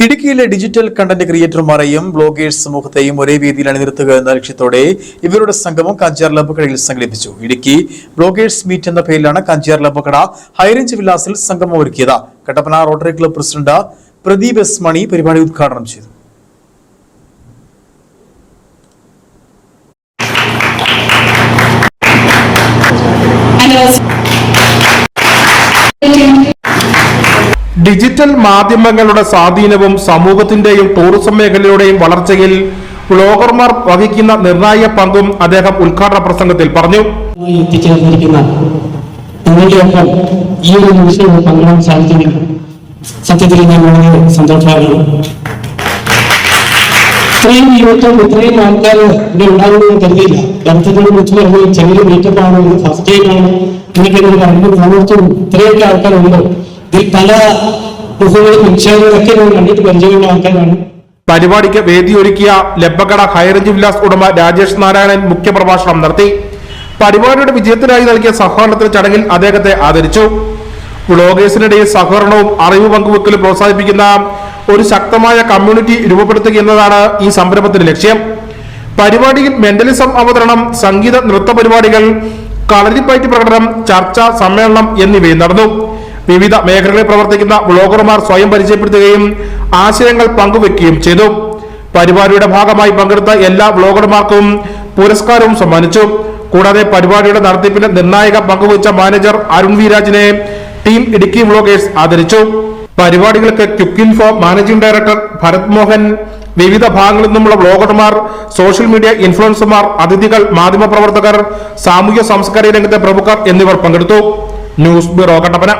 ഇടുക്കിയിലെ digital content ക്രിയേറ്റർമാരെയും bloggers സമൂഹത്തെയും ഒരേ വേദിയിൽ അണിനിർത്തുക എന്ന ലക്ഷ്യത്തോടെ ഇവരുടെ സംഗമം കാഞ്ചിയാർ ലബക്കടയിൽ സംഘടിപ്പിച്ചു. ഇടുക്കി ബ്ലോഗേഴ്സ് മീറ്റ് എന്ന പേരിലാണ് കാഞ്ചിയാർ ലബക്കട ഹൈറേഞ്ച് വിലാസിൽ സംഗമം ഒരുക്കിയത്. Kattappana rotary club president Pradeep S Mani പരിപാടി ഉദ്ഘാടനം ചെയ്തു. ഡിജിറ്റൽ മാധ്യമങ്ങളുടെ സ്വാധീനവും സമൂഹത്തിന്റെയും ടൂറിസം മേഖലയുടെയും വളർച്ചയിൽ വ്ലോഗർമാർ വഹിക്കുന്ന നിർണായക പങ്കും അദ്ദേഹം ഉദ്ഘാടന പ്രസംഗത്തിൽ പറഞ്ഞു. എത്തിച്ചേർന്നിരിക്കുന്ന നിങ്ങളുടെയൊപ്പം ഈ ഒരു നിമിഷം പങ്കെടുക്കാൻ സാധിക്കുന്നു. സത്യത്തിൽ ഞാൻ വളരെ സന്തോഷമാണ്. ഇത്രയും യുവത്വം ഇത്രയും ആൾക്കാർ ഇവിടെ ഉണ്ടാകുമെന്ന് കരുതിയില്ല. ബന്ധത്തിനെ കുറിച്ച് പറയുമ്പോൾ ചെറിയ മീറ്റപ്പാണ്, ഫസ്റ്റ് ടൈമാണ് എനിക്ക് സമൂഹത്തിലും ഇത്രയൊക്കെ ആൾക്കാരുണ്ട്. ഇതിൽ പല മുഖങ്ങളും നിക്ഷേപങ്ങളൊക്കെ നമ്മൾ കണ്ടിട്ട് പരിചയമുള്ള ആൾക്കാരാണ്. പരിപാടിക്ക് വേദിയൊരുക്കിയ ലബക്കട ഹൈറേഞ്ച് വിലാസ് ഉടമ രാജേഷ് നാരായണൻ മുഖ്യപ്രഭാഷണം നടത്തി. പരിപാടിയുടെ വിജയത്തിനായി നൽകിയ സഹകരണത്തിന് ചടങ്ങിൽ അദ്ദേഹത്തെ ആദരിച്ചു. വ്ലോഗേഴ്സിനിടയിൽ സഹകരണവും അറിവ് പങ്കുവെക്കലും പ്രോത്സാഹിപ്പിക്കുന്ന ഒരു ശക്തമായ കമ്മ്യൂണിറ്റി രൂപപ്പെടുത്തുക എന്നതാണ് ഈ സംരംഭത്തിന്റെ ലക്ഷ്യം. പരിപാടിയിൽ മെന്റലിസം അവതരണം, സംഗീത നൃത്ത പരിപാടികൾ, കളരിപ്പയറ്റ് പ്രകടനം, ചർച്ച, സമ്മേളനം എന്നിവയും നടന്നു. വിവിധ മേഖലകളിൽ പ്രവർത്തിക്കുന്ന വ്ലോഗർമാർ സ്വയം പരിചയപ്പെടുത്തുകയും ആശയങ്ങൾ പങ്കുവെക്കുകയും ചെയ്തു. പരിപാടിയുടെ ഭാഗമായി പങ്കെടുത്ത എല്ലാ വ്ലോഗർമാർക്കും പുരസ്കാരവും സമ്മാനിച്ചു. കൂടാതെ പരിപാടിയുടെ നടത്തിപ്പിന് നിർണായക പങ്കുവച്ച മാനേജർ അരുൺ വി രാജിനെ ടീം ഇടുക്കി വ്ലോഗേഴ്സ് ആദരിച്ചു. പരിപാടികൾക്ക് quick info managing director Bharath Mohan, വിവിധ ഭാഗങ്ങളിൽ നിന്നുള്ള വ്ലോഗർമാർ, സോഷ്യൽ മീഡിയ ഇൻഫ്ലുവൻസർമാർ, അതിഥികൾ, മാധ്യമപ്രവർത്തകർ, സാമൂഹ്യ സാംസ്കാരിക രംഗത്തെ പ്രമുഖർ എന്നിവർ പങ്കെടുത്തു. News bureau Kattappana.